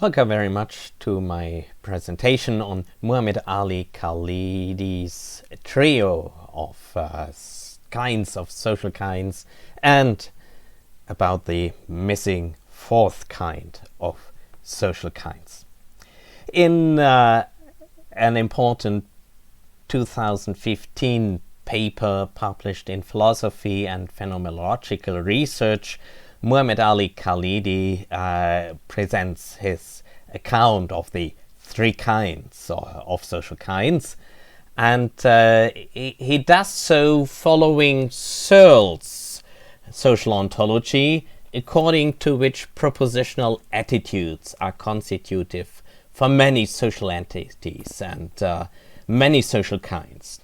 Welcome very much to my presentation on Muhammad Ali Khalidi's trio of kinds of social kinds and about the missing fourth kind of social kinds. In an important 2015 paper published in Philosophy and Phenomenological Research, Muhammad Ali Khalidi presents his account of the three kinds of social kinds, and he does so following Searle's social ontology, according to which propositional attitudes are constitutive for many social entities and many social kinds.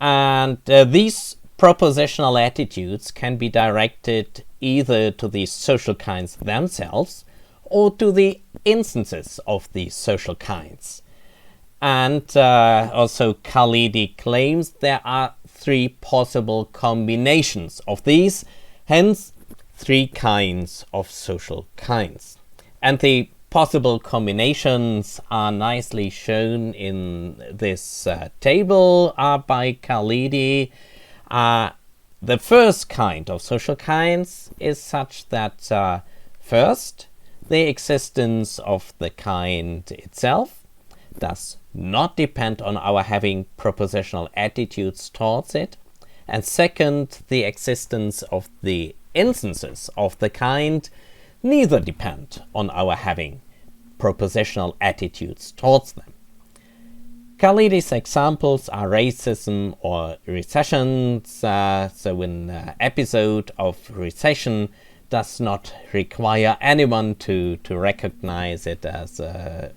And these propositional attitudes can be directed either to the social kinds themselves or to the instances of these social kinds. And also Khalidi claims there are three possible combinations of these, hence three kinds of social kinds. And the possible combinations are nicely shown in this table by Khalidi. The first kind of social kinds is such that first, the existence of the kind itself does not depend on our having propositional attitudes towards it, and second, the existence of the instances of the kind neither depend on our having propositional attitudes towards them. Khalidi's examples are racism or recession, so an episode of recession does not require anyone to recognize it as a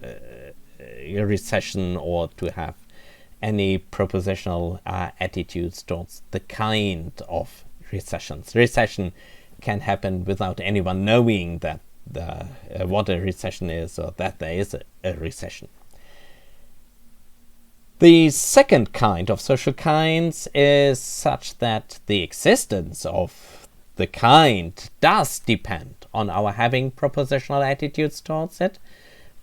recession or to have any propositional attitudes towards the kind of recessions. Recession can happen without anyone knowing that what a recession is or that there is a recession. The second kind of social kinds is such that the existence of the kind does depend on our having propositional attitudes towards it,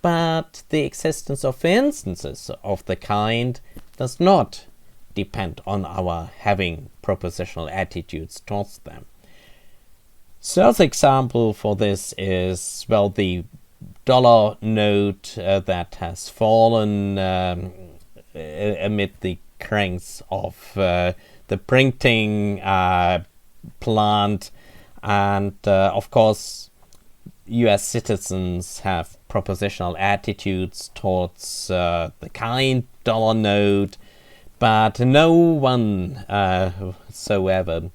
but the existence of instances of the kind does not depend on our having propositional attitudes towards them. Searle's example for this is, well, the dollar note that has fallen amid the cranks of the printing plant, and of course US citizens have propositional attitudes towards the kind dollar note, but no one whatsoever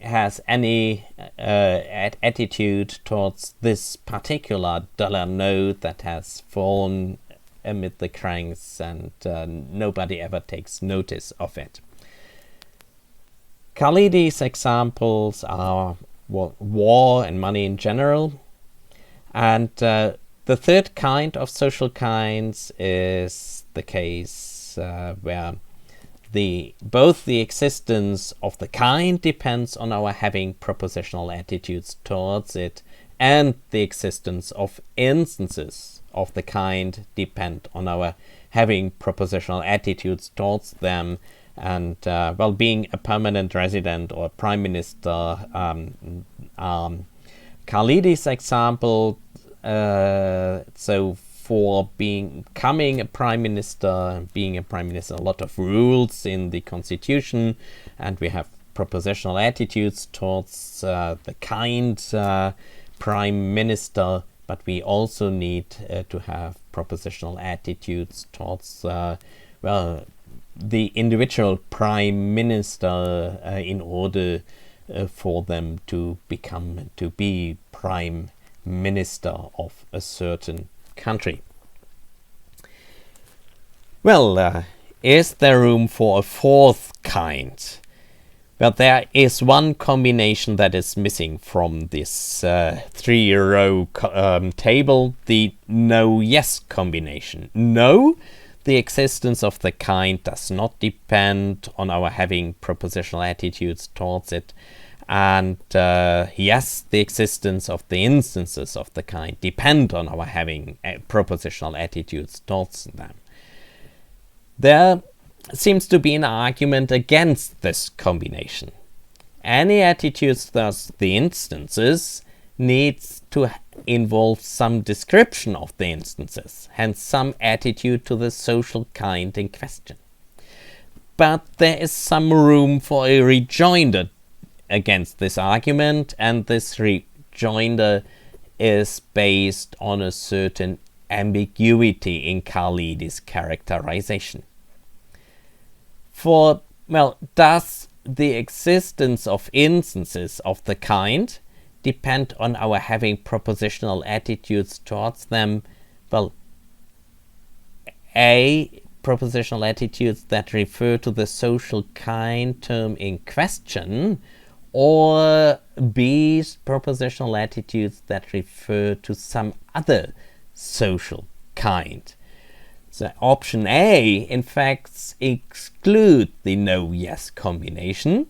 has any attitude towards this particular dollar note that has fallen amid the cranks, and nobody ever takes notice of it. Khalidi's examples are war and money in general, and the third kind of social kinds is the case where both the existence of the kind depends on our having propositional attitudes towards it, and the existence of instances of the kind depend on our having propositional attitudes towards them. And being a permanent resident or prime minister, Khalidi's example, so for becoming a prime minister, a lot of rules in the constitution, and we have propositional attitudes towards the kind prime minister, but we also need to have propositional attitudes towards the individual prime minister in order for them to be prime minister of a certain country. Well, is there room for a fourth kind? Well, there is one combination that is missing from this three-row table, the no-yes combination. No, the existence of the kind does not depend on our having propositional attitudes towards it, And yes, the existence of the instances of the kind depend on our having propositional attitudes towards them. There seems to be an argument against this combination. Any attitudes, thus the instances, needs to involve some description of the instances, hence some attitude to the social kind in question. But there is some room for a rejoinder against this argument, and this rejoinder is based on a certain ambiguity in Khalidi's characterization. For, well, does the existence of instances of the kind depend on our having propositional attitudes towards them? Well, A, propositional attitudes that refer to the social kind term in question, or B, propositional attitudes that refer to some other social kind. So option A, in fact, excludes the no-yes combination,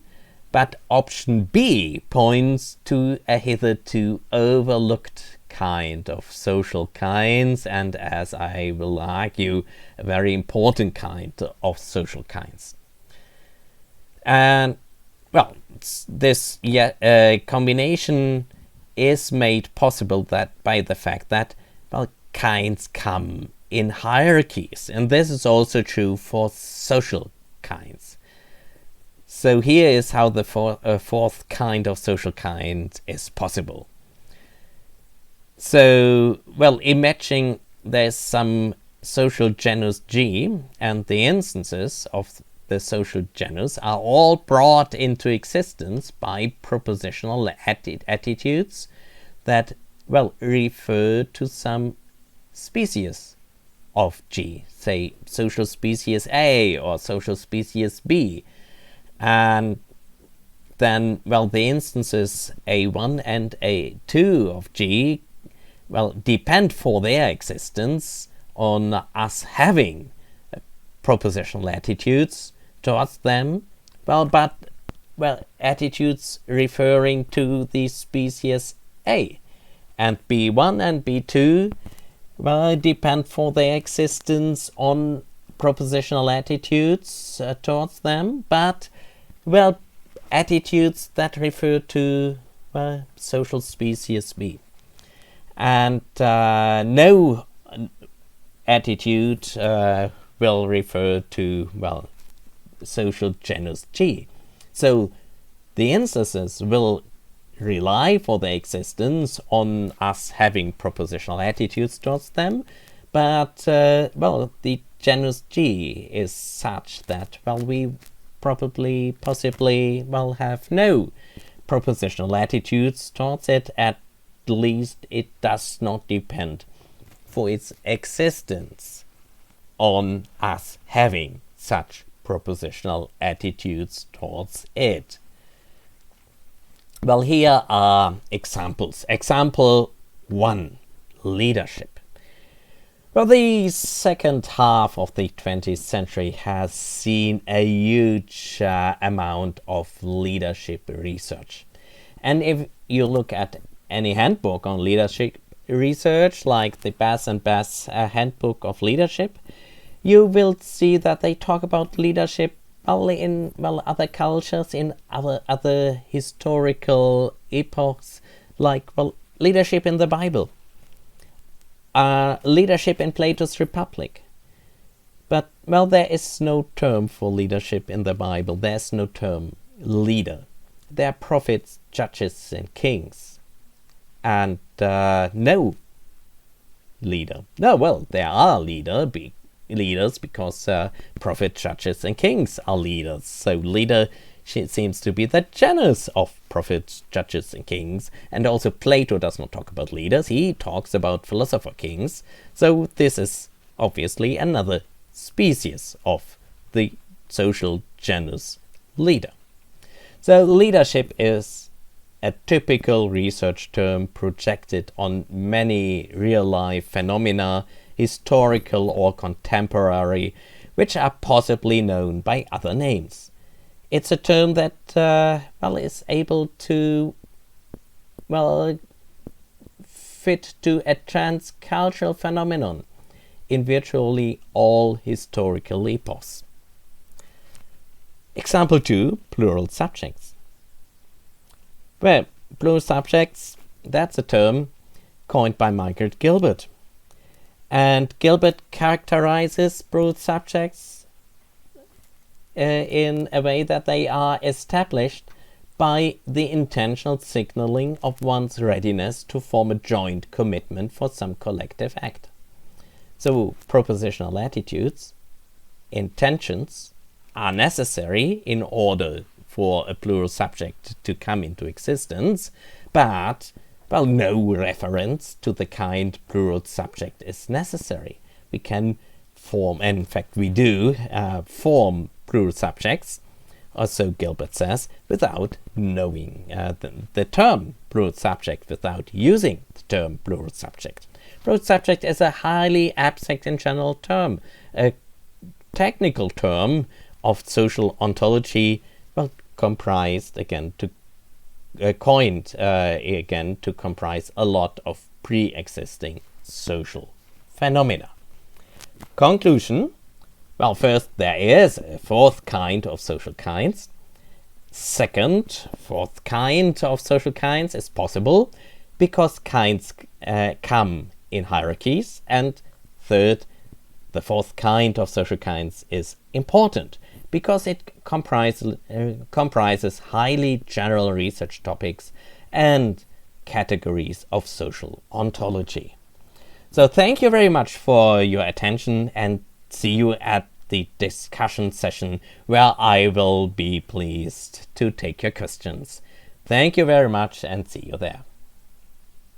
but option B points to a hitherto overlooked kind of social kinds, and as I will argue, a very important kind of social kinds. And, well, this combination is made possible by the fact that, well, kinds come in hierarchies, and this is also true for social kinds. So here is how the fourth kind of social kind is possible. So, well, imagine there's some social genus G, and the instances of the social genus are all brought into existence by propositional attitudes that, well, refer to some species of G, say social species A or social species B. And then, well, the instances A1 and A2 of G, well, depend for their existence on us having propositional attitudes towards them, attitudes referring to the species A. And B1 and B2, well, depend for their existence on propositional attitudes towards them, but, well, attitudes that refer to, well, social species B. And no attitude will refer to, well, social genus G. So the instances will rely for their existence on us having propositional attitudes towards them, but, well, the genus G is such that, well, we possibly, well, have no propositional attitudes towards it. At least it does not depend for its existence on us having such propositional attitudes towards it. Well, here are examples. Example 1, leadership. Well, the second half of the 20th century has seen a huge amount of leadership research. And if you look at any handbook on leadership research, like the Bass and Bass Handbook of Leadership, you will see that they talk about leadership only in, well, other cultures, in other historical epochs, like, well, leadership in the Bible, leadership in Plato's Republic. But, well, there is no term for leadership in the Bible. There's no term leader. There are prophets, judges, and kings, and no leader. No, well, there are leaders because prophets, judges, and kings are leaders. So leader seems to be the genus of prophets, judges, and kings. And also Plato does not talk about leaders. He talks about philosopher kings. So this is obviously another species of the social genus leader. So leadership is a typical research term projected on many real-life phenomena, historical or contemporary, which are possibly known by other names. It's a term that is able to fit to a transcultural phenomenon in virtually all historical epochs. Example 2, plural subjects. Well, plural subjects, that's a term coined by Margaret Gilbert. And Gilbert characterizes plural subjects in a way that they are established by the intentional signaling of one's readiness to form a joint commitment for some collective act. So, propositional attitudes, intentions, are necessary in order for a plural subject to come into existence, but no reference to the kind plural subject is necessary. We can form, and in fact we do, form plural subjects, or so Gilbert says, without knowing the term plural subject, without using the term plural subject. Plural subject is a highly abstract and general term, a technical term of social ontology, comprised again to coined again to comprise a lot of pre-existing social phenomena. Conclusion. Well, first, there is a fourth kind of social kinds. Second, fourth kind of social kinds is possible because kinds come in hierarchies. And third, the fourth kind of social kinds is important because it comprises highly general research topics and categories of social ontology. So thank you very much for your attention, and see you at the discussion session where I will be pleased to take your questions. Thank you very much and see you there.